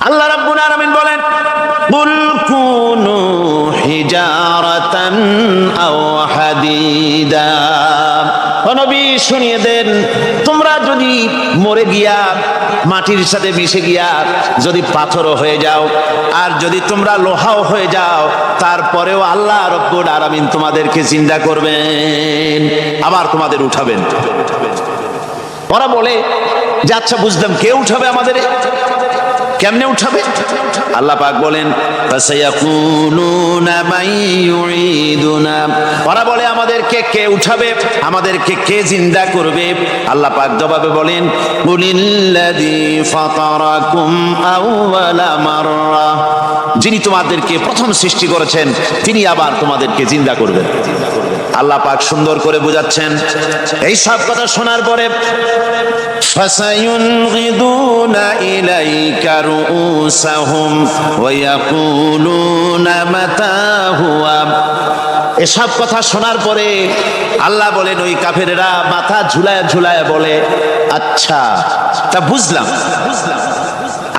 আল্লাহ রাব্বুল আলামিন বলেন, কুল কুনু হিজারাতান আও হাদিদা। ও নবী শুনিয়ে দেন, তোমরা যদি মরে গিয়া মাটির সাথে মিশে গিয়া যদি পাথরও হয়ে যাও, আর যদি তোমরা লোহাও হয়ে যাও, তারপরেও আল্লাহ রাব্বুল আলামিন তোমাদেরকে জিন্দা করবেন, আবার তোমাদের উঠাবেন। ওরা বলে যে আচ্ছা বুঝলাম, কে উঠাবে আমাদের, কেমনে উঠাবে? আল্লাহ পাক বলেন, ফাসায়াকুলুনা মান ইউঈদুনা। ওরা বলে আমাদেরকে কে উঠাবে, আমাদেরকে কে জিন্দা করবে? আল্লাহ পাক জবাবে বলেন, কুলিল্লাযী ফাতারাকুম আউওয়ালা মাররা। যিনি তোমাদেরকে প্রথম সৃষ্টি করেছেন তিনি আবার তোমাদেরকে জিন্দা করবেন। আল্লাহ পাক সুন্দর করে বোঝাচ্ছেন। এই সব কথা শোনার পরে ফাসায়ুনগিদুনা ইলাইকা রুউসাহুম ওয়া ইয়াকুলুনা মাতা হুয়া। এসব কথা শোনার পরে আল্লাহ বলেন, ওই কাফেরেরা মাথা ঝুলায় ঝুলায় বলে, আচ্ছা তা বুঝলাম।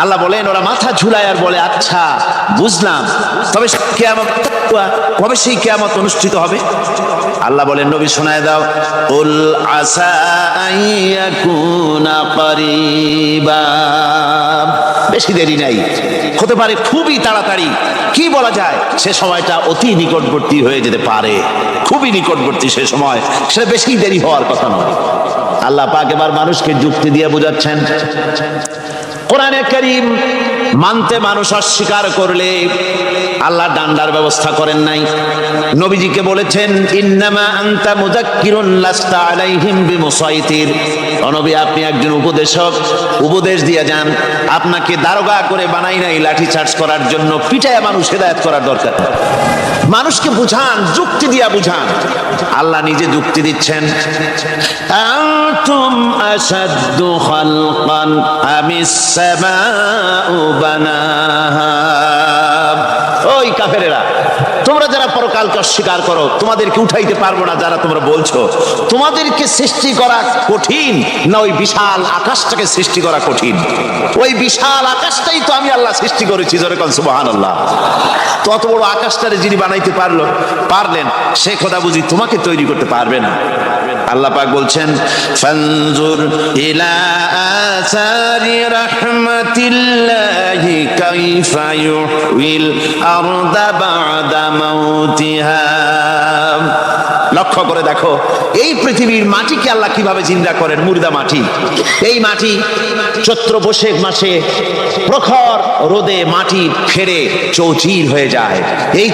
আল্লাহ বলেন, ওরা মাথা ঝুলায় আর বলে, আচ্ছা বুঝলাম, তবে কিয়ামত কবে সেই কিয়ামত অনুষ্ঠিত হবে? আল্লাহ বলেন, নবী শোনায় দাও, কুল আসা আইয়াকুনা করিবা। বেশি দেরি নাই, হতে পারে খুবই তাড়াতাড়ি। কি বলা যায়, সে সময়টা অতি নিকটবর্তী হয়ে যেতে পারে, খুবই নিকটবর্তী সে সময়, সেটা বেশি দেরি হওয়ার কথা নয়। আল্লাহ পাক এবার মানুষকে যুক্তি দিয়ে বোঝাচ্ছেন। কোরআনে কারীম মানতে মানুষ অস্বীকার করলে আল্লাহ ডান্ডার ব্যবস্থা করেন নাই। নবীজিকে বলেছেন, ইন্নামা আনতা মুযাক্কিরুন লাস্তা আলাইহিম বিমুসাইতির। ও নবী, আপনি একজন উপদেশক, উপদেশ দিয়ে যান। আপনাকে দারোগা করে বানাই নাই লাঠি চার্জ করার জন্য, পিটায় মানুষ হেদায়েত করার দরকার। মানুষকে বুঝান, যুক্তি দিয়া বুঝান। আল্লাহ নিজে যুক্তি দিচ্ছেন, আনতুম আশাদ্দু খালকান আমিস সামাউ বানাহা। ওই কাফেরেরা, তোমরা যারা পরকালকে অস্বীকার করো, তোমাদেরকে উঠাইতে পারবো না যারা তোমরা বলছো, তোমাদেরকে সৃষ্টি করা কঠিন না ওই বিশাল আকাশটাকে সৃষ্টি করা কঠিন? ওই বিশাল আকাশটাই তো আমি আল্লাহ সৃষ্টি করেছি, জোরে কোন সুবহানাল্লাহ। তত বড় আকাশটারে যিনি বানাইতে পারলেন, সে খোদা বুঝি তোমাকে তৈরি করতে পারবে না? আল্লাহ পাক বলছেন, ফানজুর ইলা আসারি রাহমাতিল্লাহি কাইফা ইউহিল আরদা বা'দা মাউতিহা। লক্ষ্য করে দেখো, এই পৃথিবীর মাটিকে আল্লাহ কিভাবে জিন্দা করেন, মুর্দা মাটি। এই মাটি চৈত্র বৈশাখ মাসে প্রখর রোদে মাটি ফেটে চৌচির হয়ে যায়। এই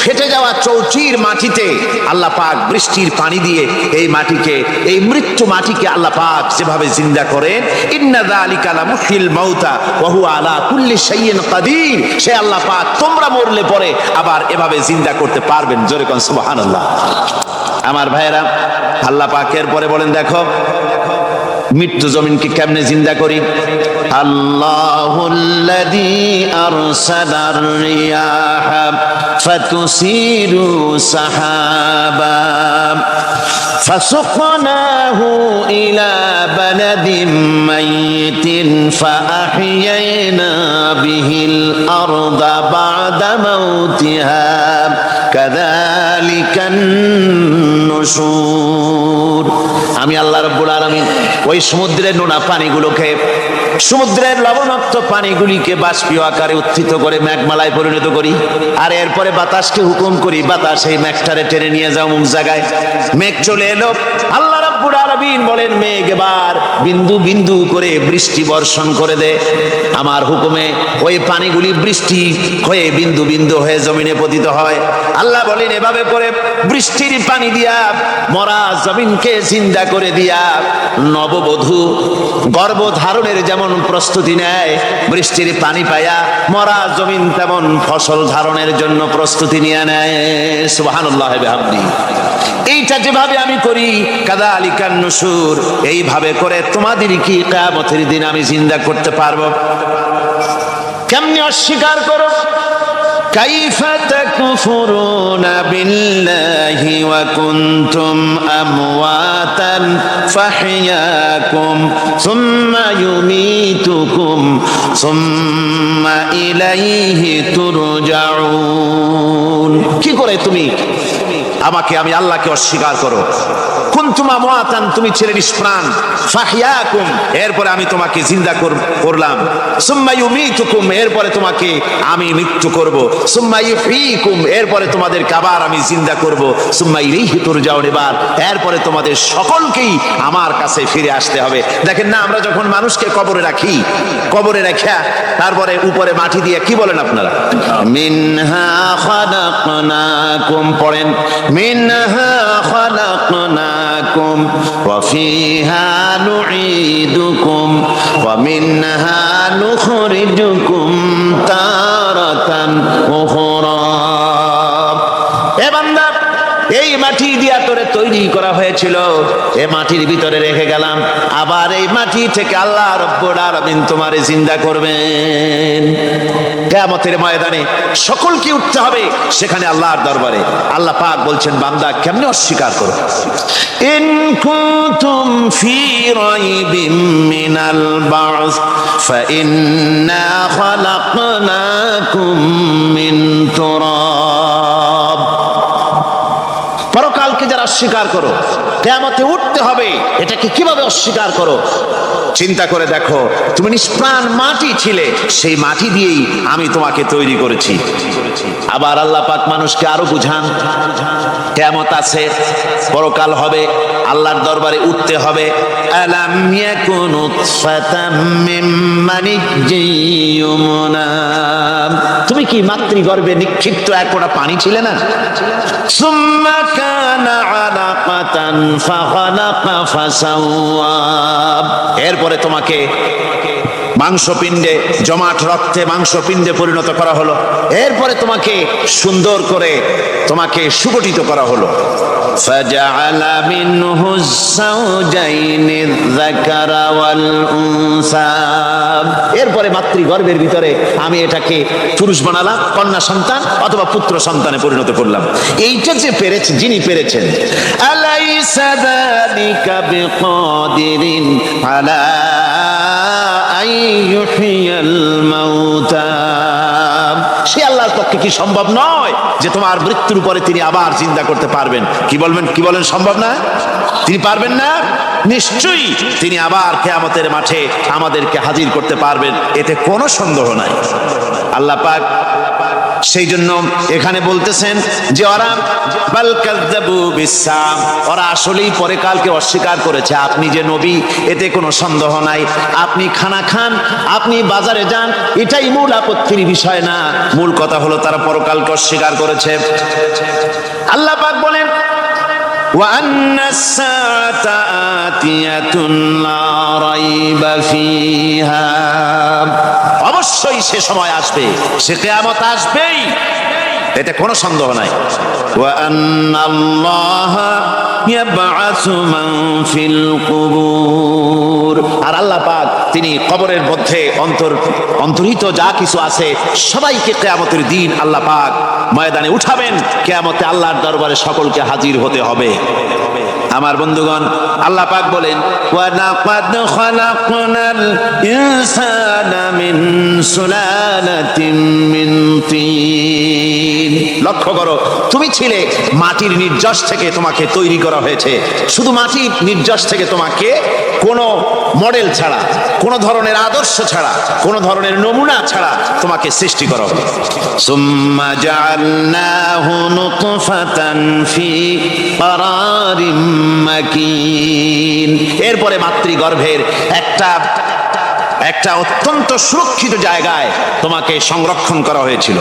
ফেটে যাওয়া চৌচির মাটিতে আল্লাহ পাক বৃষ্টির পানি দিয়ে এই মাটিকে, এই মৃত্যু মাটিকে আল্লাহ পাক যেভাবে জিন্দা করেন, ইন্না যালিকা লামুহিল মাউতা ওয়া হুয়া আলা কুল্লি শাইইন কাদির। সে আল্লাহ পাক তোমরা মরলে পরে আবার এভাবে জিন্দা করতে পারবেন, জোরে কোন সুবহানাল্লাহ। আমার ভাইয়েরা, আল্লাহ পাকের পরে বলেন, দেখো মৃত্যু জমিনকে কেমনে জিন্দা করি। আল্লাহুল্লাযী আরসালার রিয়াহা ফাতুসিরু সাহাবা ফাসুকনাহু ইলা বালাদিন মাইতিন ফাআহইয়ানা বিহিল আরদা বা'দা মাউতিহা কাযালিকান নুশুর। আমি আল্লাহ রাব্বুল আলামিন ওই সমুদ্রের নোনা পানিগুলোকে, সমুদ্রের লবণাক্ত পানিগুলিকে বাষ্পীয় আকারে উত্থিত করে মেঘমালায় পরিণত করি, আর এরপরে বাতাসকে হুকুম করি, বাতাস এই মেঘটারে টেনে নিয়ে যাও মুখ জায়গায়। মেঘ চলে এলো, আল্লাহ রাব্বুল আলামিন বলেন, মেঘ এবার বিন্দু বিন্দু করে বৃষ্টি বর্ষণ করে দে। আমার হুকুমে ওই পানিগুলি বৃষ্টি হয়ে বিন্দু বিন্দু হয়ে জমিনে পতিত হয়। আল্লাহ বলেন, এভাবে করে বৃষ্টির পানি দিয়া মরা জমিনকে জিন্দা করে দিয়া নববধূ গর্ভধারণের যেমন প্রস্তুতি নেয়, বৃষ্টির পানি পায়া মরা জমিন তেমন ফসল ধারণের জন্য প্রস্তুতি নিয়ে নেয়। সুবহানাল্লাহ বিহামদি। এইটা যেভাবে আমি করি, কাযালিকান নুশুর, এইভাবে করে তোমাদের কি কিয়ামতের দিন আমি জিন্দা করতে পারবো? কেমনে অস্বীকার করো? কাইফা তাকফুরুনা বিল্লাহি ওয়া কুনতুম আমওয়াতান ফাহইয়াকুম সুম্মা ইউমীতুকুম সুম্মা ইলাইহি তুরজাউন। কি করে তুমি আমি আল্লাহকে অস্বীকার করো? কুনতুম আমওয়াতান, তুমি ছিলে নিষ্প্রাণ, ফাহইয়াকুম, এরপরে আমি তোমাকে জিন্দা করলাম, সুম্মা ইউমীতুকুম, এরপরে তোমাকে আমি মৃত্যু করব, সুম্মা ইউহয়ীকুম, এরপরে তোমাদেরকে আবার আমি জিন্দা করব, সুম্মা ইলাইহি তুরজাউন, এরপরে তোমাদের সকলকেই আমার কাছে ফিরে আসতে হবে। দেখেন না, আমরা যখন মানুষকে কবরে রাখি, কবরে রাখা তারপরে উপরে মাটি দিয়ে কি বলেন আপনারা? মিনহা খালাকনাকুম, পড়েন, মিনহা খালাকনাকুম ওয়া ফিহা নুঈদুকুম ওয়া মিনহা নুখরিজুকুম তারাতান উখরা। এ বান্দা, এই মাটি দিয়া তোরে তৈরি করা হয়েছিল, এ মাটির ভিতরে রেখে গেলাম, আবার এই মাটি থেকে আল্লাহ রব্বুল আলামিন তোমারে জিন্দা করবেন। কিয়ামতের ময়দানে সকলকে উঠতে হবে সেখানে আল্লাহর দরবারে। আল্লাহ পাক বলছেন, বান্দা কেমনে অস্বীকার করো? ইন কুনতুম ফি রাইবিম মিনাল বা'স ফাইন্না খালাকনাকুম মিন তুরাব। পরকালকে যারা অস্বীকার করো, কিয়ামতে উঠতে হবে, এটাকে কিভাবে অস্বীকার করো? চিন্তা করে দেখো, তুমি নিষ্প্রাণ মাটি ছিলে, সেই মাটি দিয়েই আমি তোমাকে তৈরি করেছি। আবার আল্লাহ পাক মানুষকে আরো বুঝান, কিয়ামত আছে, পরকাল হবে, আল্লাহর দরবারে উঠতে হবে। আলাম ইয়াকুন নুতফাতাম মিন মানিয়্যিন ইউমনা, তুমি কি মাতৃগর্ভে নিক্ষিপ্ত এক ফোঁটা পানি ছিলে না? সুম্মা কানা আলাকাতান ফাখালাকা ফাসাওয়া, এরপরে তোমাকে মাংসপিণ্ডে, জমাট রক্তে মাংসপিণ্ডে পরিণত করা হলো, এরপরে তোমাকে সুন্দর করে তোমাকে সুগঠিত করা হলো। ফাজআলা মিনহু যাওজাইনি যাকারা ওয়াল উনসা, এরপরে মাতৃগর্ভের ভিতরে আমি এটাকে পুরুষ বানালাম, কন্যা সন্তান অথবা পুত্র সন্তানে পরিণত করলাম। এইটা যে পেরেছে, যিনি পেরেছেন, আলাইসা যালিকা বিকাদিরিন আলা আইয়ুহিয়াল মাউতা, সে আল্লাহর পক্ষে কি সম্ভব নয় যে তোমার মৃত্যুর পরে তিনি আবার জিন্দা করতে পারবেন? কি বলেন সম্ভব না? তিনি পারবেন না? নিশ্চয়ই তিনি আবার কিয়ামতের মাঠে আমাদেরকে হাজির করতে পারবেন, এতে কোনো সন্দেহ নাই। আল্লাহ পাক সেই জন্য এখানে বলতেছেন যে ওরা বাল কাযযাবু বিসসাম, ওরা আসলেই পরকালকে অস্বীকার করেছে। আপনি যে নবী, এতে কোনো সন্দেহ নাই। আপনি খানা খান, আপনি বাজারে যান, এটাই মূল আপত্তির বিষয় না। মূল কথা হলো তারা পরকালকে অস্বীকার করেছে। আল্লাহ পাক বলেন, ওয়া আন্নাস সাআতা আতিয়াতুন লা রাইবা ফিহা, অবশ্যই সে সময় আসবে, সে কিয়ামত আসবেই, এতে কোনো সন্দেহ নাই। ওয়া আন্নাল্লাহা ইয়াবআসু মান ফিল কুবুর, আর আল্লাহ পাক তিনি কবরের মধ্যে অন্তর্হিত যা কিছু আছে সবাইকে কিয়ামতের দিন আল্লাহ পাক ময়দানে উঠাবেন। কিয়ামতে আল্লাহর দরবারে সকলকে হাজির হতে হবে। আমার বন্ধুগণ, আল্লাহ পাক বলেন, ওয়া লাকাদ খালাকনাল ইনসানা মিন সুলালাতিন মিন তিন, লক্ষ্য করো, তুমি ছিলে মাটির নির্যাস থেকে তোমাকে তৈরি করা হয়েছে। শুধু মাটির নির্যাস থেকে তোমাকে কোনো মডেল ছাড়া, কোনো ধরনের আদর্শ ছাড়া, কোনো ধরনের নমুনা ছাড়া তোমাকে সৃষ্টি করা হবে। সুম্মা জাআলনাহু নুতফাতান ফি ক্বারারিম মাকিন, এরপরে মাতৃগর্ভের একটা অত্যন্ত সুরক্ষিত জায়গায় তোমাকে সংরক্ষণ করা হয়েছিল।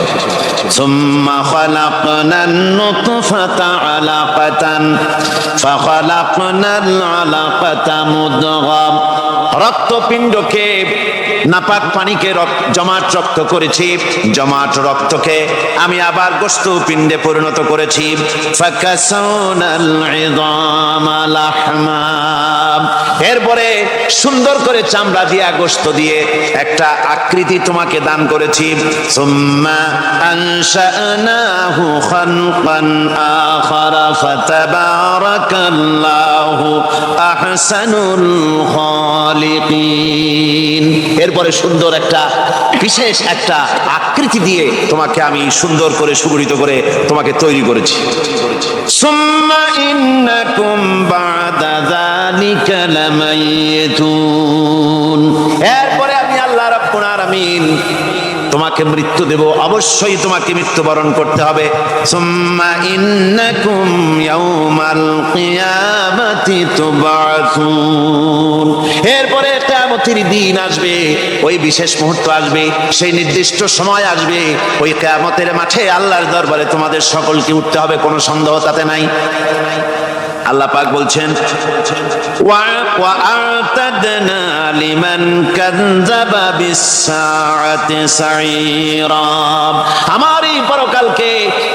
সুম্মা খালাকনান নুতফাতা আলাকাতান ফাখালাকনাল আলাকাতা মুদগা, রক্তপিণ্ডকে, নাপাক পানিকে জমাট রক্ত করেছি, জমাট রক্তকে আমি আবার গোশত পিণ্ডে পরিণত করেছি। ফাকাসাউনাল ইযামা লাহমা, এরপরে সুন্দর করে চামড়া দিয়া গোশত দিয়ে একটা আকৃতি তোমাকে দান করেছি। সুম্মা আনশানাহু খালকান আখারা ফাতাবারাকাল্লাহু আহসানুল খালিকিন। এরপরে সুন্দর একটা বিশেষ একটা আকৃতি দিয়ে তোমাকে আমি সুন্দর করে সুগঠিত করে তোমাকে তৈরি করেছি। সুম্মা ইন্নাকুম বা'দা যালিকা লামাইতুন। এরপরে আমি আল্লাহ রাব্বুল আলামিন তোমাকে মৃত্যু দেব, অবশ্যই তোমাকে মৃত্যুবরণ করতে হবে। সুম্মা ইন্নাকুম ইয়াউমাল কিয়ামাতি তুবআসুন। এরপরে কিয়ামতের দিন আসবে, ওই বিশেষ মুহূর্ত আসবে, সেই নির্দিষ্ট সময় আসবে, ওই কিয়ামতের মাঠে আল্লাহর দরবারে তোমাদের সকলকে উঠতে হবে, কোনো সন্দেহ তাতে নাই। আল্লাহ পাক বলছেন ওয়া আ'তাদনা লিমান কাযযাবা বিস-সাআতি সাঈরা। আমার এই পরকালকে,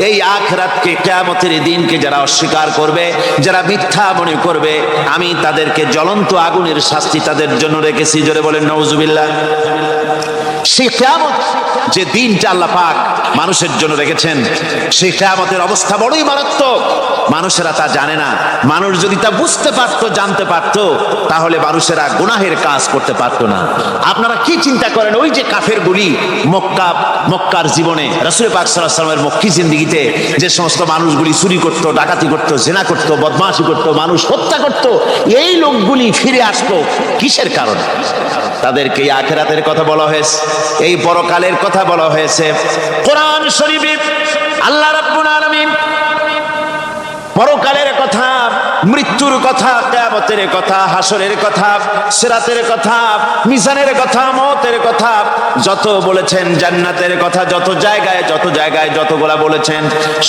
এই আখিরাতকে, কিয়ামতের দিনকে যারা অস্বীকার করবে, যারা মিথ্যা মনে করবে, আমি তাদেরকে জ্বলন্ত আগুনের শাস্তি তাদের জন্য রেখেছি। জোরে বলেন নাউজুবিল্লাহ। সেই কিয়ামত, যে দিনটা আল্লাহ পাক মানুষের জন্য রেখেছেন, সেই কিয়ামতের অবস্থা বড়ই মারাত্মক। মানুষেরা তা জানে না। মানুষ যদি তা বুঝতে পারতো, জানতে পারতো, তাহলে মানুষেরা গুনাহের কাজ করতে পারতো না। আপনারা কি চিন্তা করেন, ওই যে কাফেরগুলি মক্কার জীবনে, রাসূল পাক সাল্লাল্লাহু আলাইহি ওয়াসাল্লামের মক্কি জিন্দেগিতে যে সমস্ত মানুষগুলি চুরি করতো, ডাকাতি করতো, জিনা করতো, বদমাশি করতো, মানুষ হত্যা করতো, এই লোকগুলি ফিরে আসতো কিসের কারণে? তাদেরকে এই আখিরাতের কথা বলা হয়েছে, এই পরকালের কথা বলা হয়েছে। কোরআন শরীফে আল্লাহ রাব্বুল আলামিন পরকালের কথা, মৃত্যুর কথা, কিয়ামতের কথা, হাসরের কথা, সিরাতের কথা, মিজানের কথা, মওতের কথা যত বলেছেন, জান্নাতের কথা যত জায়গায় যতগুলা বলেছেন,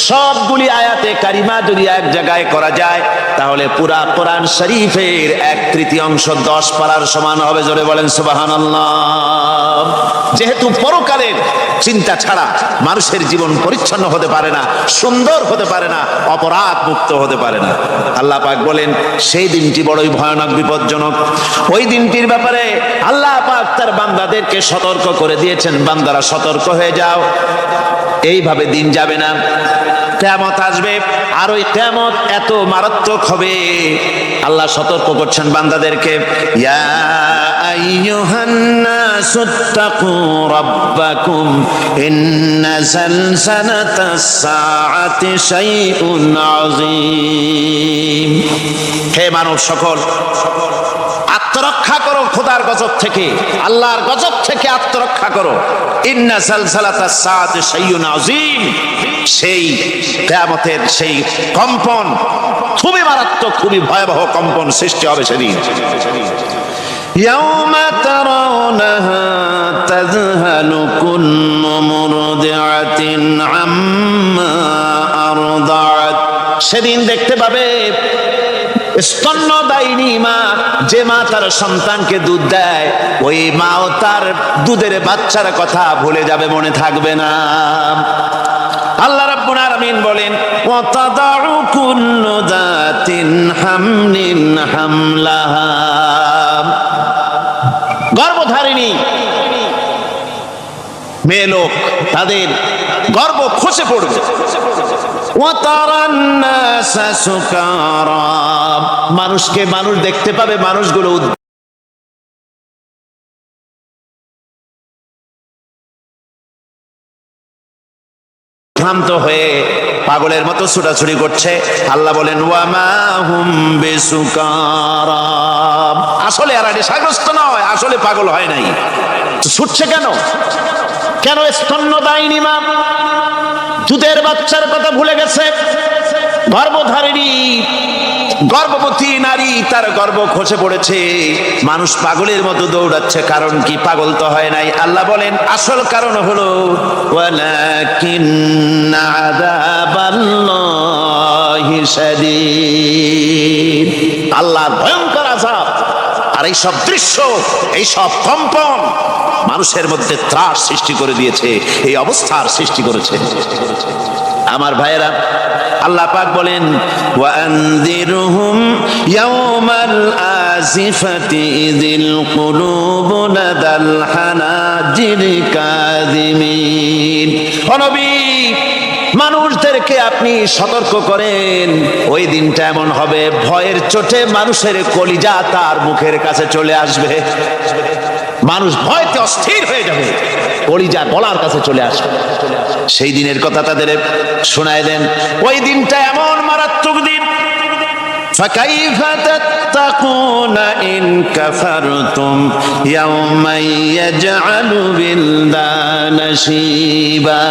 সবগুলি আয়াতে কারিমা যদি এক জায়গায় করা যায়, তাহলে পুরা কোরআন শরীফের 1/3 10 পারার সমান হবে। জোরে বলেন সুবহানাল্লাহ। যেহেতু পরকালের চিন্তা ছাড়া মানুষের জীবন পরিচ্ছন্ন হতে পারে না, সুন্দর হতে পারে না, অপরাধ মুক্ত হতে পারে না। আল্লাহ পাক বলেন সেই দিনটি বড়ই ভয়ানক, বিপজ্জনক। ওই দিনটির ব্যাপারে আল্লাহ পাক তার বান্দাদেরকে সতর্ক করে দিয়েছেন, বান্দারা সতর্ক হয়ে যাও, এইভাবে দিন যাবে না, কিয়ামত আসবে। আর ওই কিয়ামত এত মারাত্মক হবে, আল্লাহ সতর্ক করছেন বান্দাদেরকে। ইয়া আইয়ুহান নাসুত্তাকু রাব্বাকুম ইন্না সালসালাতাস সাআতি শাইউন আযীম। হে মানব সকল, আত্মরক্ষা করো খোদার গজব থেকে, আল্লাহর গজব থেকে আত্মরক্ষা করো। ইন্না সালসালাতাস সাআতি শাইউন আযীম। সেই কিয়ামতের সেই কম্পন খুবই মারাত্মক, খুবই ভয়াবহ কম্পন সৃষ্টি হবে সেদিন। ইয়াউমা তারাউনাহা তাযহালু কুল্লু মুরদিআতিন আম্মা আরদাআত। সেদিন দেখতে পাবে স্তন্যদায়িনী মা, যে মা তার সন্তানকে দুধ দেয়, ওই মাও তার দুধের বাচ্চার কথা ভুলে যাবে, মনে থাকবে না। আল্লাহ রাব্বুল আলামিন বলেন ওয়া তাদাউ কুল্লু যাতিন হামলিন হামলাহা। গর্ভধারিণী মেয়ে লোক, তাদের গর্ভ খসে পড়বে। ওয়া তারান নাসা সুকারা। মানুষকে মানুষ দেখতে পাবে, মানুষগুলো ভ্রান্ত হয়ে পাগলের মতো ছুটাছুটি করছে। আল্লাহ বলেন ওয়া মা হুম বিসুকারা। আসলে এরা নেশাগ্রস্ত নয়, আসলে পাগল হয় নাই। ছুটছে কেন? কেন? স্তন্যদায়িনী মা দুধের বাচ্চার কথা ভুলে গেছে। গর্ভধারিণী গর্ভবতী নারী, তার গর্ভ খসে পড়েছে, মানুষ পাগলের মতো দৌড়াচ্ছে। কারণ কি? পাগল তো হয় নাই। আল্লাহ বলেন আসল কারণ হলো ওয়ালাকিন্না আযাবাল্লাহি শাদীদ। আল্লাহর ভয়ঙ্কর আযাব। আর এই সব দৃশ্য, এই সব কম্পন মানুষের মধ্যে ত্রাস সৃষ্টি করে দিয়েছে, এই অবস্থার সৃষ্টি করেছে। আমার ভাইয়েরা, আল্লাহ পাক বলেন ওয়া আনযিরহুম ইয়াওমাল আজিফাতি ইযিল কুলুবু লাদাল হানাজিরি কাযিমিন। ও নবী, মানুষদেরকে আপনি সতর্ক করেন, ওই দিনটা এমন হবে ভয়ের চোটে মানুষের কলিজা তার মুখের কাছে চলে আসবে। মানুষ ভয়তে অস্থির হয়ে যাবে, কলিজা গলার কাছে চলে আসবে। সেই দিনের কথা তাদের শোনায় দেন। ওই দিনটা এমন মারাত্মক দিন। فكيف تتقون إن كفرتم يوما يجعل الولدان شيبا।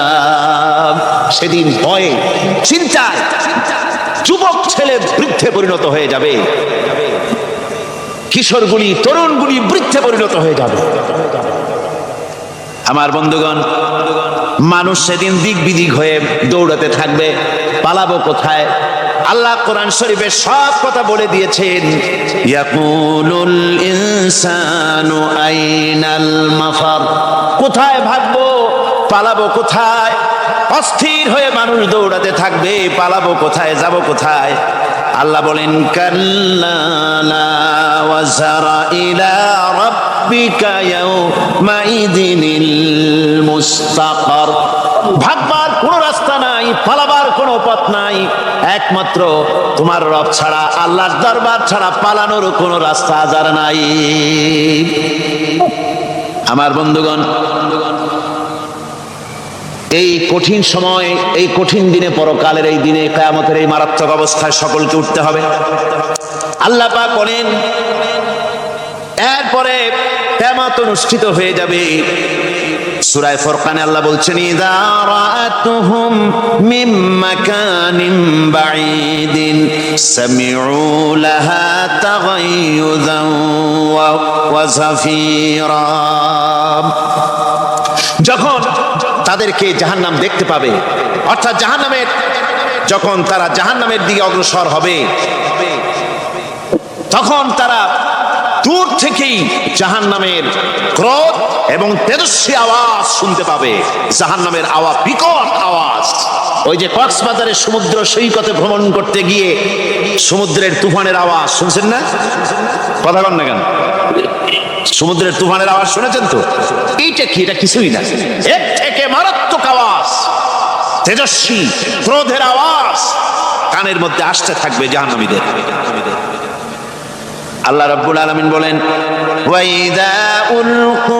সেদিন ভয়ে চিন্তায় যুবক ছেলে বৃদ্ধে পরিণত হয়ে যাবে, কিশোরগুলি তরুণগুলি বৃদ্ধে পরিণত হয়ে যাবে। আমার বন্ধুগণ, মানুষ সেদিন দিক বিদিক হয়ে দৌড়াতে থাকবে, পালাবো কোথায়? আল্লাহ কোরআন শরীফে সব কথা বলে দিয়েছেন। ইয়াকুলুল ইনসানু আইনাল মাফার, কোথায় ভাগবো, পালাবো কোথায়? অস্থির হয়ে মানুষ দৌড়াতে থাকবে, পালাবো কোথায়, যাব কোথায়? আল্লাহ বলেন কাল্লা লা ওয়াজারা ইলা রাব্বিকা ইয়াউমাইদিনিল মুস্তাকার। ভাগবার কোনো রাস্তা নাই, পালাবার কোনো পথ নাই, একমাত্র তোমার রব ছাড়া, আল্লাহর দরবার ছাড়া পালানোর কোনো রাস্তা আজার নাই। আমার বন্ধুগণ, এই কঠিন সময়, এই কঠিন দিনে, পরকালের এই দিনে, কিয়ামতের এই মারাত্মক অবস্থায় সকলকে উঠতে হবে। আল্লাহ পাক বলেন, এরপরে কিয়ামত অনুষ্ঠিত হয়ে যাবে। সূরা ফুরকানে আল্লাহ বলছেন, ইযা রাআতুহুম মিন মাকানিন বাঈদিন সামিউ লাহা তাগায়্যুযান ওয়া যাফীরা। যখন তাদেরকে জাহান্নাম দেখতে পাবে, অর্থাৎ জাহান্নামের, যখন তারা জাহান্নামের দিকে অগ্রসর হবে, তখন তারা দূর থেকেই জাহান্নামের ক্রোধ এবং তেজস্বী আওয়াজ শুনতে পাবে। জাহান্নামের আওয়াজ, বিকট আওয়াজ। ওই যে কক্সবাজারের সমুদ্র সৈকতে ভ্রমণ করতে গিয়ে সমুদ্রের তুফানের আওয়াজ শুনছেন না? কথা বল না কেন? সমুদ্রের তুফানের আওয়াজ শুনেছেন তো? এইটা কি? এটা কিছুই না, এর থেকে মারাত্মক আওয়াজ, তেজস্বী ক্রোধের আওয়াজ কানের মধ্যে আসতে থাকবে জাহান্নামীদের। আল্লাহ রাব্বুল আলামিন বলেন, ওয়াইদা উলকু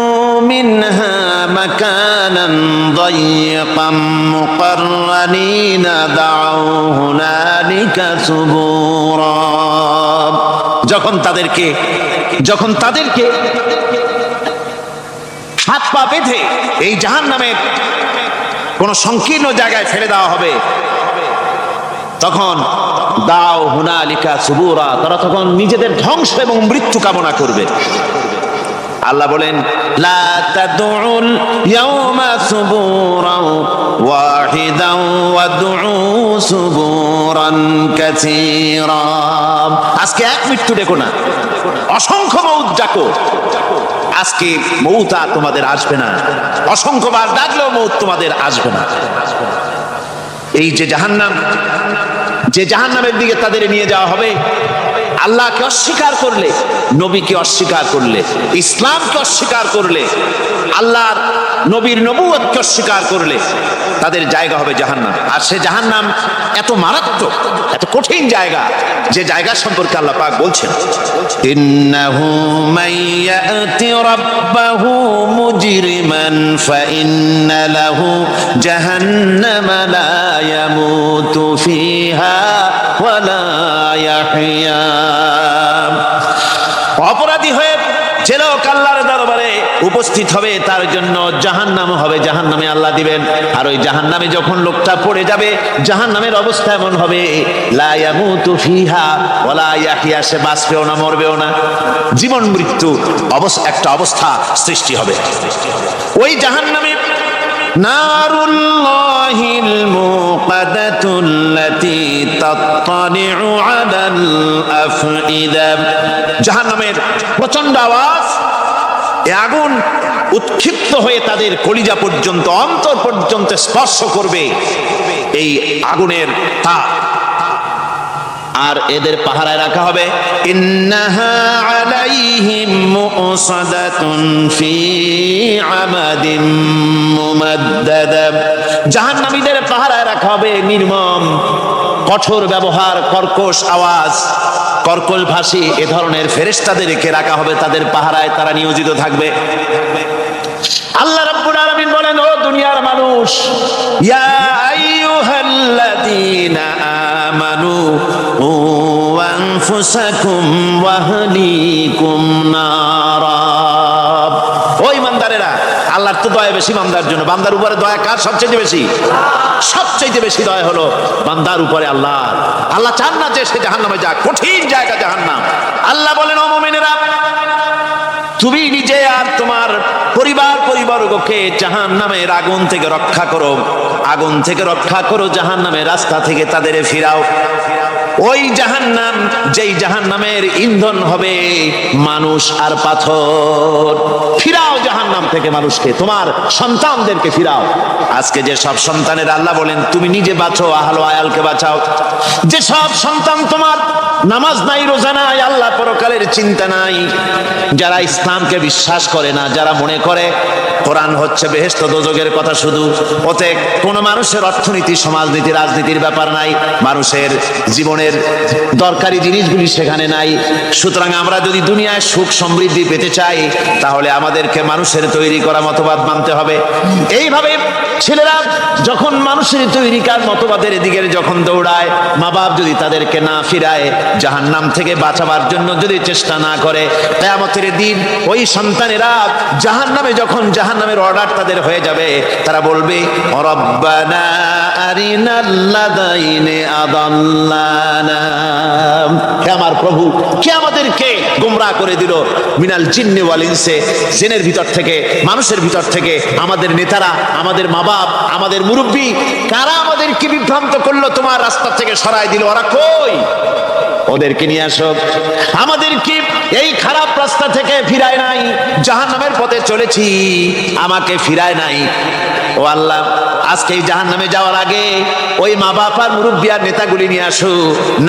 মিনহা মাকানান দায়্যিকাম মুকাররানিনা দাউ হুনালিকা সুবুরা। যখন তাদেরকে হাত পা বেঁধে এই জাহান্নামের কোন সংকীর্ণ জায়গায় ফেলে দেওয়া হবে, তখন দাও হুনালিকা সুবুরা, তারা তখন নিজেদের ধ্বংস এবং মৃত্যু কামনা করবে। আল্লাহ বলেন, লা তাদউল ইয়াওমা সুবুরান ওয়াহিদান ওয়াদউ সুবুরান কাসীরা। আজকে এক মৃত্যু ডেকো না, অসংখ্য মউত ডাকো। আজকে মউত আর তোমাদের আসবে না, অসংখ্যবার ডাকলেও মউত তোমাদের আসবে না। এই যে জাহান্নাম, যে জাহান্নামের দিকে তাদের নিয়ে যাওয়া হবে, আল্লাহকে অস্বীকার করলে, নবীকে অস্বীকার করলে, ইসলামকে অস্বীকার করলে, আল্লাহর নবীর নবুয়তকে অস্বীকার করলে তাদের জায়গা হবে জাহান্নাম। আর সে জাহান্নাম এত মারাত্মক, এত কঠিন জায়গা, যে জায়গা সম্পর্কে আল্লাহ পাক বলছেন, ইন্নাহু মাইয়াতি রাব্বাহু মুজরিমান ফাইন্না লাহু জাহান্নামা লা ইয়ামুতু ফিহা ওয়া লা ইয়াহইয়া। অপরাধী হয়ে যে লোক আল্লাহর দরবারে উপস্থিত হবে, তার জন্য জাহান্নাম হবে, জাহান্নামে আল্লাহ দিবেন। আর ওই জাহান্নামে যখন লোকটা পড়ে যাবে, জাহান্নামের অবস্থা এমন হবে, লা ইয়ামুতু ফিহা ওয়া লা ইয়াহইয়া, সে বাঁচবেও না, মরবেও না, জীবন মৃত্যু একটা অবস্থা সৃষ্টি হবে। ওই জাহান্নামে নারুল্লাহিল মুকাদাতুল্লাতী তাত্তালিউ আলাল আফইদা। জাহান্নামের প্রচন্ড আওয়াজ, এই আগুন উৎক্ষিপ্ত হয়ে তাদের কলিজা পর্যন্ত, অন্তর পর্যন্ত স্পর্শ করবে। এই আগুনের তাপ আর এদের পাহারায় রাখা হবে ইন্নাহা আলাইহিম মুসাদাতুন ফি আমাদিম মুমাদ্দাদা। জাহান্নামীদের পাহারায় রাখা হবে নির্মম, কঠোর ব্যবহার, কর্কশ আওয়াজ, কর্কশ ভাষী এ ধরনের ফেরেশতাদেরকে রাখা হবে তাদের পাহারায়, তারা নিয়োজিত থাকবে। আল্লাহ রাব্বুল আলামিন বলেন, ও দুনিয়ার মানুষ, ইয়া আইয়ুহাল্লাযীনা আমানু উ আনফুসাকুম ওয়া আহলিকুম নারা। ও ঈমানদারেরা, আল্লাহর তো দয়া বেশি বান্দার জন্য। বান্দার উপরে দয়া কার সবচেয়ে বেশি? সবচেয়ে বেশি দয়া হলো বান্দার উপরে আল্লাহ। আল্লাহ চান না যে সে জাহান্নামে যাক, কঠিন জায়গা জাহান্নাম। আল্লাহ বলেন, ও মুমিনেরা, তুমি নিজে আর তোমার পরিবারবর্গকে জাহান্নামের আগুন থেকে রক্ষা করো, আগুন থেকে রক্ষা করো, জাহান্নামের রাস্তা থেকে তাদের ফিরাও। ওই জাহান্নাম, যেই জাহান্নামের ইন্ধন হবে মানুষ আর পাথর। ফিরাও জাহান্নাম থেকে মানুষকে, তোমার সন্তানদেরকে ফিরাও। আজকে যে সব সন্তানের আল্লাহ বলেন তুমি নিজে বাঁচো, আহলো আয়ালকে বাঁচাও। যে সব সন্তান তোমার নামাজ নাই, রোজা নাই, আল্লাহ পরকালের চিন্তা নাই, যারা ইসলামকে বিশ্বাস করে না, যারা মনে করে কোরআন হচ্ছে বেহেশত দোজখের কথা শুধু, ওতে কোনো মানুষের অর্থনীতি, সমাজনীতি, রাজনীতির ব্যাপার নাই, মানুষের জীবনের দরকারি জিনিসগুলি সেখানে নাই। সুতরাং আমরা যদি দুনিয়ায় সুখ সমৃদ্ধি পেতে চাই, তাহলে আমাদেরকে মানুষের তৈরি করা মতবাদ মানতে হবে। এইভাবে ছেলেরা যখন মানুষের তৈরিকার মতবাদের দিকে যখন দৌড়ায়, মা বাপ যদি তাদেরকে না ফিরায়, জাহান্নাম থেকে বাঁচাবার জন্য যদি চেষ্টা না করে, কিয়ামতের দিন ওই সন্তানেরা জাহান্নামে, যখন জাহান্নামের অর্ডার তাদের হয়ে যাবে, তারা বলবে, রব্বানা আরিনাল্লাযাইনি আদাল্লানা। হে আমার প্রভু, কে আমাদেরকে গোমরাহ করে দিল, মিনাল জিন্নি ওয়াল ইনসি, জিনের ভিতর থেকে, মানুষের ভিতর থেকে, আমাদের নেতারা, আমাদের মা বাপ, আমাদের মুরব্বী, কারা আমাদেরকে বিভ্রান্ত করলো, তোমার রাস্তা থেকে সরাই দিল, ওরা কই? ওদেরকে নিয়ে আসো। আমাদেরকে এই খারাপ রাস্তা থেকে ফিরায় নাই, জাহান্নামের পথে চলেছি, আমাকে ফিরায় নাই। ও আল্লাহ, আজকে এই জাহান্নামে যাওয়ার আগে ওই মা বাপ আর মুরব্বি আর নেতাগুলি নিয়ে আসো।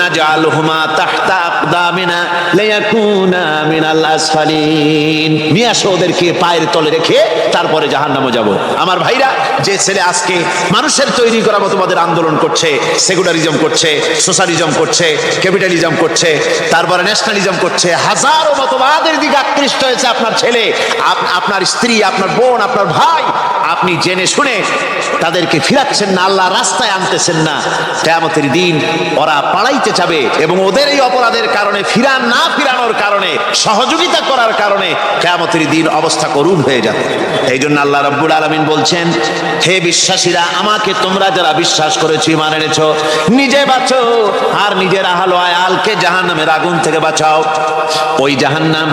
নাজআলহুমা তাহতা আকদামিনা লিয়াকুনা মিনাল আসফালিন। নিয়ে আসো, ওদেরকে পায়ের তলে রেখে তারপরে জাহান্নামে যাব। আমার ভাইরা, যে ছেলে আজকে মানুষের তৈরি করা মতবাদের আন্দোলন করছে, সেকুলারিজম করছে, সোশ্যালিজম করছে, ক্যাপিটালিজম করছে, তারপরে ন্যাশনালিজম করছে, হাজারো মতবাদের দিকে আকৃষ্ট হয়েছে আপনার ছেলে, আপনার স্ত্রী, আপনার বোন, আপনার ভাই, আপনি জেনে শুনে তাদেরকে ফিরাচ্ছেন না, আল্লাহ রাস্তায় আনতেছেন না। কিয়ামতের দিন ওরা পালাইতে যাবে এবং ওদের এই অপরাধের কারণে, ফিরানোর কারণে, সহযোগিতা করার কারণে কিয়ামতের দিন অবস্থা করুণ হয়ে যাবে। এই জন্য আল্লাহ রাব্বুল আলামিন বলছেন, হে বিশ্বাসীরা, আমাকে তোমরা যারা বিশ্বাস করেছো, ঈমান এনেছো, নিজে বাঁচো আর নিজের আহলো আয়ালকে জাহান্নামের আগুন থেকে বাঁচাও। ওই জাহান্নাম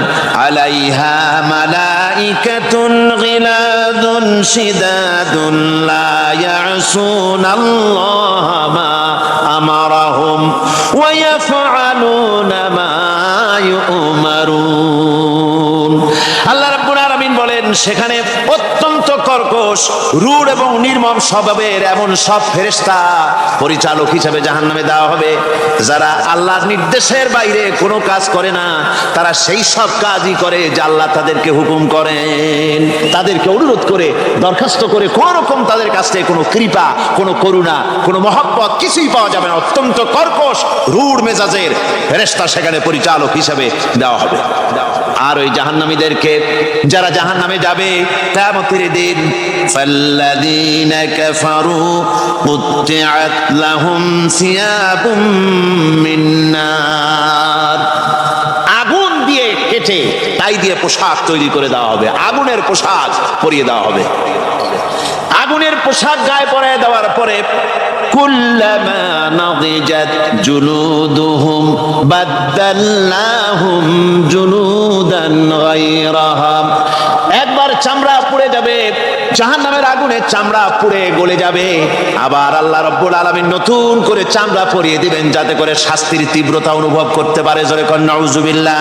আলাইহা মালাইকাতুন গিলাদুন শিদাদুন লা ইয়াসুনাল্লাহা মা আমারাহুম ওয়া ইয়াফআলুনা মা ইউমারুন। আল্লাহ রাব্বুল আলামিন বলেন, সেখানে অত্যন্ত কর্কশ, রূঢ় এবং নির্মম স্বভাবের এমন সব ফেরেশতা পরিচালক হিসেবে জাহান্নামে দেওয়া হবে, যারা আল্লাহর নির্দেশের বাইরে কোনো কাজ করে না। তারা সেই সব কাজই করে যা আল্লাহ তাদেরকে হুকুম করেন, তাদেরকে অনুরোধ করে, দরখাস্ত করে, কোন রকম তাদের কাছ থেকে কোনো কৃপা, কোনো করুণা, কোনো মহব্বত কিছুই পাওয়া যাবে না। অত্যন্ত কর্কশ, রূঢ় মেজাজের ফেরেশতা সেখানে পরিচালক হিসেবে দেওয়া হবে। আর ওই জাহান্নামীদেরকে, যারা জাহান্নামে যাবে কিয়ামতের দিন, ফাল্লাযীনা কাফারু কুত্তিআত লাহুম সিয়াবুম মিন নার। আগুন দিয়ে কেটে তাই দিয়ে পোশাক তৈরি করে দেওয়া হবে, আগুনের পোশাক পরিয়ে দেওয়া হবে। আগুনের পোশাক গায়ে পরিয়ে দেওয়ার পরে, কুল্লামা নাদিজাত জুলুদুহুম বাদদালনাহুম জুলুদান গায়রাহা। একবার চামড়া পুড়ে যাবে, জাহান্নামের আগুনে চামড়া পুড়ে গলে যাবে, আবার আল্লাহ রাব্বুল আলামিন নতুন করে চামড়া পরিয়ে দিবেন, যাতে করে শাস্তির তীব্রতা অনুভব করতে পারে। জোরে কোন নাউজুবিল্লাহ।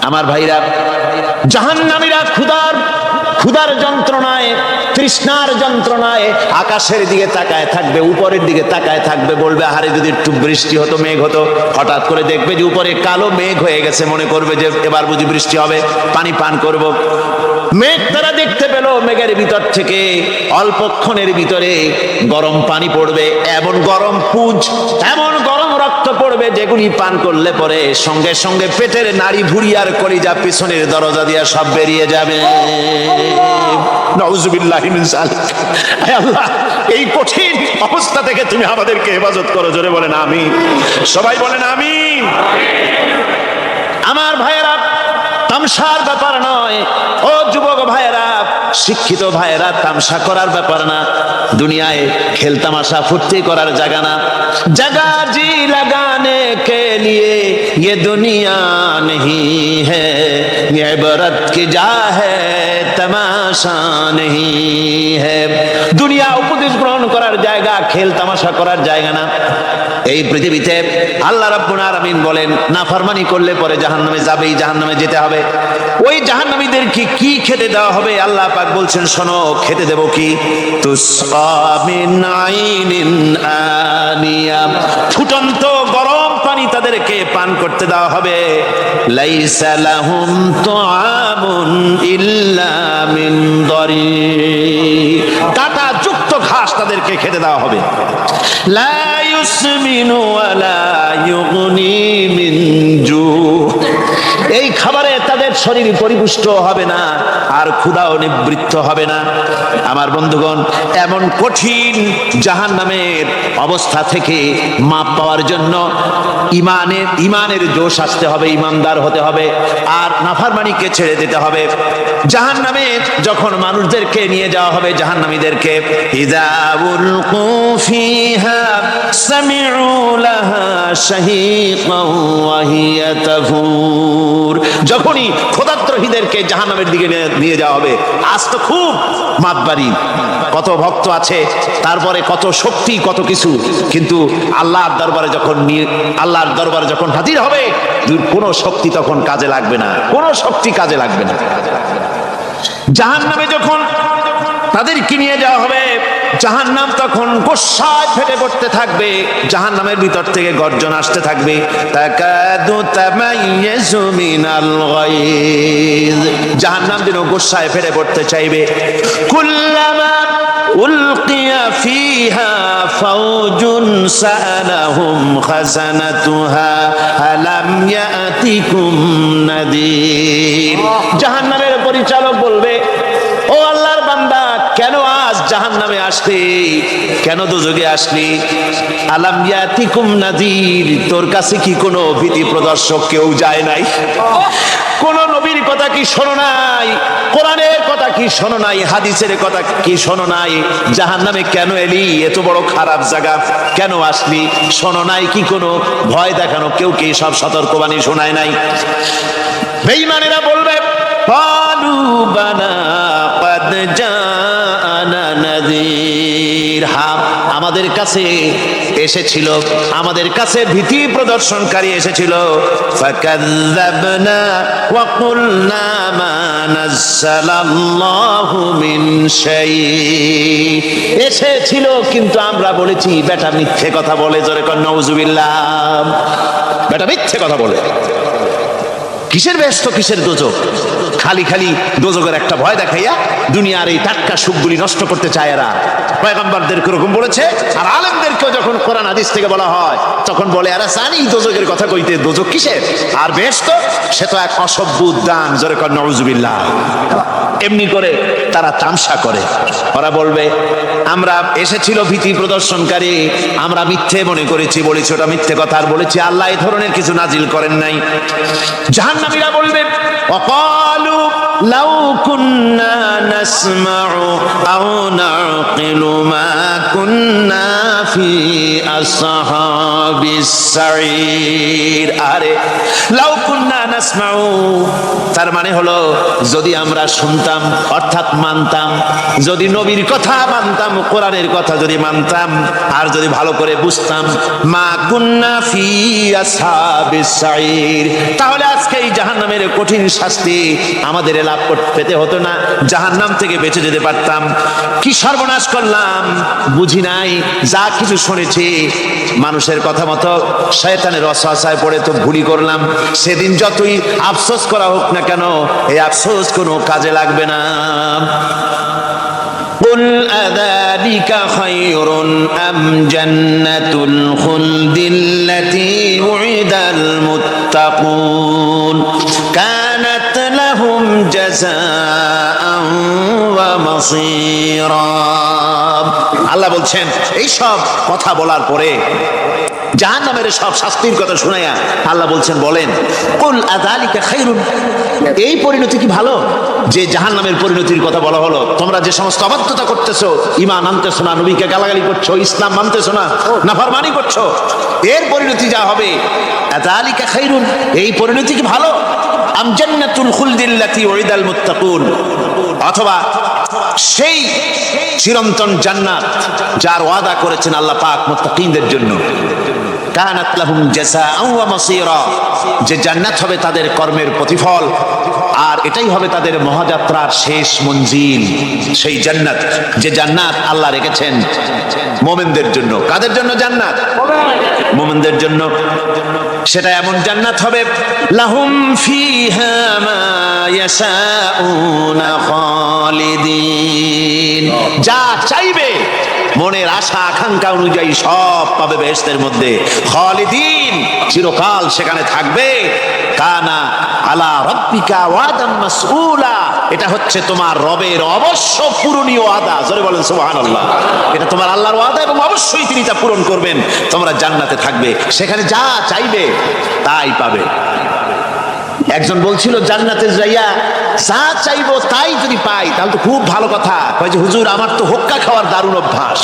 আমার ভাইরা, জাহান্নামীরা ক্ষুধার যন্ত্রণায় তৃষ্ণার যন্ত্রণায় আকাশের দিকে তাকায় থাকবে, উপরের দিকে তাকায় থাকবে, বলবে আহারে যদি একটু বৃষ্টি হতো, মেঘ হতো। হঠাৎ করে দেখবে যে উপরে কালো মেঘ হয়ে গেছে, মনে করবে যে এবার বুঝি বৃষ্টি হবে, পানি পান করব। মেঘ তারা দেখতে পেল, মেঘের ভিতর থেকে অল্পক্ষণের ভিতরে গরম পানি পড়বে, এমন গরম পুঁজ, এমন গরম রক্ত পড়বে যেগুলি পান করলে পরে সঙ্গে সঙ্গে পেটের নাড়ি ভুঁড়ি আর কলিজা পিছনের দরজা দিয়ে সব বেরিয়ে যাবে। নাউজুবিল্লাহি মিন যালিক। হে আল্লাহ, এই কঠিন অবস্থা থেকে তুমি আমাদেরকে হেফাজত করো। জোরে বলেন আমিন। সবাই বলেন আমিন। আমার ভাইয়েরা, তামসার ব্যাপার নয়। ও যুবক ভাইয়েরা, শিক্ষিত ভাইয়েরা, তামসা করার ব্যাপার না। দুনিয়ায় খেল তামাশা ফুর্তি করার জায়গা না। জায়গা জি লাগানে কে লিয়ে ये दुनिया नहीं है, ये इबरत की जा है तमाशा नहीं है। দুনিয়া উপদেশ গ্রহণ করার জায়গা, খেল তামাশা করার জায়গা না। এই পৃথিবীতে আল্লাহ রাব্বুল আলামিন বলেন, নাফরমানি করলে পরে জাহান্নামে যাবেই, জাহান্নামে যেতে হবে। ওই জাহান্নামীদেরকে কি খেতে দেওয়া হবে? আল্লাহ পাক বলছেন, শোনো, খেতে দেব কি? তুসকা মিন আইনিন আনিয়া, ফুটন্ত গরম পানি তাদেরকে পান করতে দেওয়া হবে। লাইসা লাহুম তুআমুন ইল্লা মিন দরি, কাঁটা যুক্ত ঘাস তাদেরকে খেতে দেওয়া হবে। লা ইউসমিনু ওয়ালা ইউগনি মিন জু, এই খাবারে তাদের শরীর পরিপুষ্ট হবে না, আর ক্ষুধাও নিবৃত্ত হবে না। আমার বন্ধুগণ, এমন কঠিন জাহান্নামের অবস্থা থেকে মাপ পাওয়ার জন্য ইমানের জোশ আসতে হবে, ইমানদার হতে হবে, আর নাফরমানিকে ছেড়ে দিতে হবে। জাহান্নামে যখন মানুষদেরকে নিয়ে যাওয়া হবে, জাহান্নামীদেরকে, ইযা উলকু ফিহা সামিউ লাহা শাহীকান ওয়া হিয়া তাফুর, যখনই খোদাত্রহীদেরকে জাহান্নামের দিকে নিয়ে যাওয়া হবে, আজ তো খুব মাপবাড়ি, কত ভক্ত আছে, তারপরে কত শক্তি, কত কিছু, কিন্তু আল্লাহর দরবারে যখন হাজির হবে, কোনো শক্তি তখন কাজে লাগবে না, কোনো শক্তি কাজে লাগবে না। জাহান্নামে যখন তাদেরকে নিয়ে যাওয়া হবে, জাহান্নাম তখন গোসায় ফেটে পড়তে থাকবে, জাহান্নামের ভিতর থেকে গর্জন আসতে থাকবে, তাকাদু তামাইয়াজু মিনাল গায়জ, জাহান্নাম যেন গোসায় ফেটে পড়তে চাইবে। কুল্লামা উলকিয়া ফিহা ফাওজুন সাআলাহুম খাজানাতুহা আলাম ইয়াতিকুম নাদির, জাহান্নামের পরিচালক বলবে, ও আল্লাহর বান্দা, কেন আজ জাহান্নামে আসলি, কেন দোজখে আসলি? আলাম ইয়াতিকুম নাদির, তোর কাছে কি কোনো ভীতি প্রদর্শক কেউ যায় নাই? কোন নবীর কথা কি শোনো নাই? কোরআনের কথা কি শোনো নাই? হাদিসের কথা কি শোনো নাই? জাহান্নামে কেন এলি? এত বড় খারাপ জায়গা কেন আসলি? শোনো নাই কি? কোনো ভয় দেখানো কেউ কি সব সতর্কবাণী শোনায় নাই? বেঈমানেরা বলবে, ক্বালু বালা ক্বাদ জাআনা নাযীর, হ্যাঁ, আমাদের কাছে এসেছিল, আমাদের কাছে ভীতি প্রদর্শনকারী এসেছিল। ফাকাযযাবনা ওয়া কুলনা মা নাযালাল্লাহু মিন শাই, এসেছিল কিন্তু আমরা বলেছি বেটা মিথ্যে কথা বলে। জোরে কর নাউজুবিল্লাহ। বেটা মিথ্যে কথা বলে। কিসের ব্যস্ত, কিসের দোজখ? খালি খালি দোজখের একটা ভয় দেখাইয়া দুনিয়ার এই টাটকা সুখগুলি নষ্ট করতে চায় এরা। পয়গম্বরদেরকে এরকম বলেছে, আর আলেমদেরকেও যখন কোরআন হাদিস থেকে বলা হয় তখন বলে, এরা জানি দোজখের কথা কইতে, দোজখ কিসের? আর ব্যস্ত, সে তো এক অসভ্য উদ্যান। জোরে কর নাউজুবিল্লাহ। এমনি করে তারা তামসা করে। ওরা বলবে, আমরা এসেছিল ভীতি প্রদর্শনকারী, আমরা মিথ্যে মনে করেছি, বলেছি ওটা মিথ্যে কথা, আর বলেছি আল্লাহ এই ধরনের কিছু নাজিল করেন নাই। জাহান্নামীরা বলবে, ওয়াকালু লাউ কুন্না নাসমাউ আও নাকিলু মা কুন্না ফি আসহাবিস সাঈর। আরে লাউ কুন্না নাসমাউ, তার মানে হলো যদি আমরা শুনতাম অর্থাৎ মানতাম, যদি নবীর কথা মানতাম, কোরআনের কথা যদি মানতাম, আর যদি ভালো করে বুঝতাম, মা কুন্না ফি আসহাবিস সাঈর, তাহলে আজকে এই জাহান্নামের কঠিন শাস্তি আমাদের লাভ পেতে হতো না, জাহান্নাম থেকে বেঁচে যেতে পারতাম। কি সর্বনাশ করলাম, বুঝি নাই, যা কিছু শুনেছি মানুষের কথা মতো শয়তানের ওয়াসওয়াসায় পড়ে তো ভুলই করলাম। সেদিন যতই আফসোস করা হোক না কেন, এই আফসোস কোনো কাজে লাগবে না। قل أذلك خير أم جنة الخلد التي وعد المتقون كانت لهم جزاء ومصيرا। আল্লাহ বলছেন এই সব কথা বলার পরে, জাহান্নামের সব শাস্তির কথা শুনাইয়া আল্লাহ বলছেন, বলেন কুল আযালিকা খায়রুন, এই পরিণতি কি ভালো যে জাহান্নামের পরিণতির কথা বলা হলো? তোমরা যে সমস্ত অবাধ্যতা করতেছো, ঈমান আনতেছো না, নবীকে গালাগালি করছো, ইসলাম মানতেছো না, নাফরমানি করছো, এর পরিণতি যা হবে, আযালিকা খায়রুন, এই পরিণতি কি ভালো? আম জান্নাতুল খুলদিল্লাতী উইদাল মুত্তাকুন, অথবা সেই চিরন্তন জান্নাত যার ওয়াদা করেছেন আল্লাহ পাক মুত্তাকিনদের জন্য, কানাত লাহুম জাযাআন ওয়া মাসীরা, যে জান্নাত হবে তাদের কর্মের প্রতিফল, আর এটাই হবে তাদের মহাযাত্রার শেষ মঞ্জিল। সেই জান্নাত, যে জান্নাত আল্লাহ রেখেছেন মুমিনদের জন্য। কাদের জন্য জান্নাত? মুমিনদের জন্য। সেটা এমন জান্নাত হবে, লাহুম ফিহা মা ইয়াশাউনা খালিদিন, যা চাইবে মনের আশা আকাঙ্ক্ষা অনুযায়ী সব পাবে বেহেশতের মধ্যে। খালিদিন, চিরকাল সেখানে থাকবে। কানা আলা রাব্বিকা ওয়াদান মাসউলা, এটা হচ্ছে তোমার রবের অবশ্য পূরণীয় ওয়াদা। জোরে বলেন সুবহানাল্লাহ। এটা তোমার আল্লাহর ওয়াদা এবং অবশ্যই তিনি তা পূরণ করবেন। তোমরা জান্নাতে থাকবে, সেখানে যা চাইবে তাই পাবে। একজন বলছিল জান্নাতে যাইয়া যা চাইবো তাই যদি পাই তাহলে তো খুব ভালো কথা। কয় যে হুজুর আমার তো হোক্কা খাওয়ার দারুণ অভ্যাস,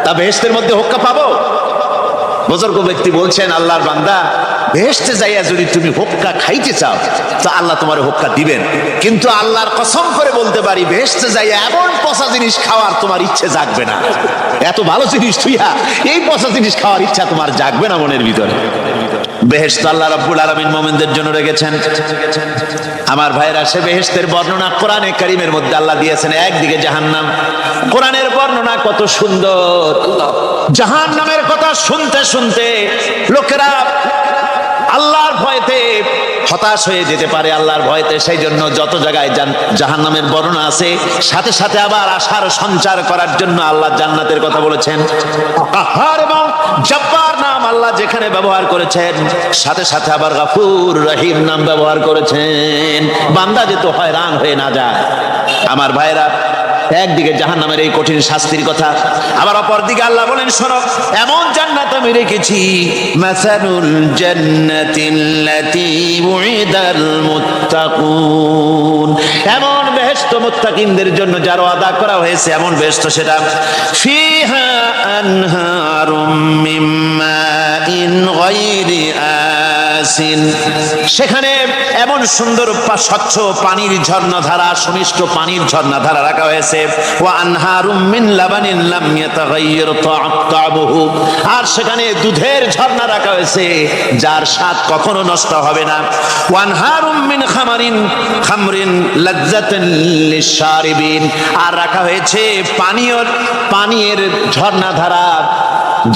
তা বেহেশতের মধ্যে হোক্কা পাবো? বুজুর্গ ব্যক্তি বলছেন, আল্লাহর বান্দা, বেহেশতে যাইয়া যদি তুমি হোক্কা খাইতে চাও তো আল্লাহ তোমার হোক্কা দিবেন, কিন্তু আল্লাহর কসম করে বলতে পারি বেহেশতে যাইয়া এমন পচা জিনিস খাওয়ার তোমার ইচ্ছে জাগবে না। এত ভালো জিনিস তুইয়া এই পচা জিনিস খাওয়ার ইচ্ছা তোমার জাগবে না মনের ভিতরে। বেহেশত আল্লাহ রাব্বুল আলামিন মুমিনদের জন্য রেখেছেন। আমার ভাইরা, সে বেহেশতের বর্ণনা কোরআনে কারীমের মধ্যে আল্লাহ দিয়েছেন। একদিকে জাহান্নাম, কোরআনের বর্ণনা কত সুন্দর। জাহান্নামের কথা শুনতে শুনতে লোকেরা আল্লাহর ভয়তে হতাশ হয়ে যেতে পারে, আল্লাহর ভয়তে। সেই জন্য যত জায়গায় জাহান্নামের বর্ণনা আছে, সাথে সাথে আবার আশার সঞ্চার করার জন্য আল্লাহ জান্নাতের কথা বলেছেন। কাহ্হার এবং জব্বার নাম আল্লাহ যেখানে ব্যবহার করেছেন, সাথে সাথে আবার গফুর রহিম নাম ব্যবহার করেছেন, বান্দা যেতে হয়রান হয়ে না যায়। আমার ভাইরা, একদিকে জাহান্নামের এই কঠিন শাস্তির কথা, আবার অপরদিকে আল্লাহ বলেন, শোনো, এমন জান্নাত আমি রেখেছি, মাসালুল জান্নাতিল্লাতী উইদাল মুত্তাকুন, এমন বেহেশত মুত্তাকিনদের জন্য যার ওয়াদা করা হয়েছে, এমন বেহেশত সেটা, ফিহা আনহারুম মিন মাইন গায়রি আসিন, সেখানে এমন সুন্দর স্বচ্ছ পানির ঝর্ণাধারা, সুমিষ্ট পানির ঝর্ণাধারা রাখা হয়েছে। ওয়া আনহারুম মিন লাবানিন লাম ইয়াতাগায়্যার তা'আমুহু, আর সেখানে দুধের ঝর্ণা রাখা হয়েছে যার স্বাদ কখনো নষ্ট হবে না। ওয়া আনহারুম মিন খামরিন লাযযাতান লিশ-শারিবিন, আর রাখা হয়েছে পানীয়ের ঝর্ণাধারা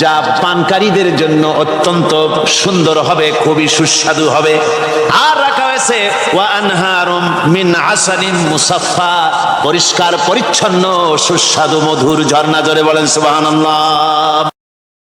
যা পানকারীদের জন্য অত্যন্ত সুন্দর হবে, খুবই সুস্বাদু হবে। আর রাখা হয়েছে ওয়া আনহারুম মিন আসালিন মুসাফফা, পরিষ্কার পরিচ্ছন্ন সুস্বাদু মধুর ঝর্ণা। জোরে বলেন সুবহানাল্লাহ।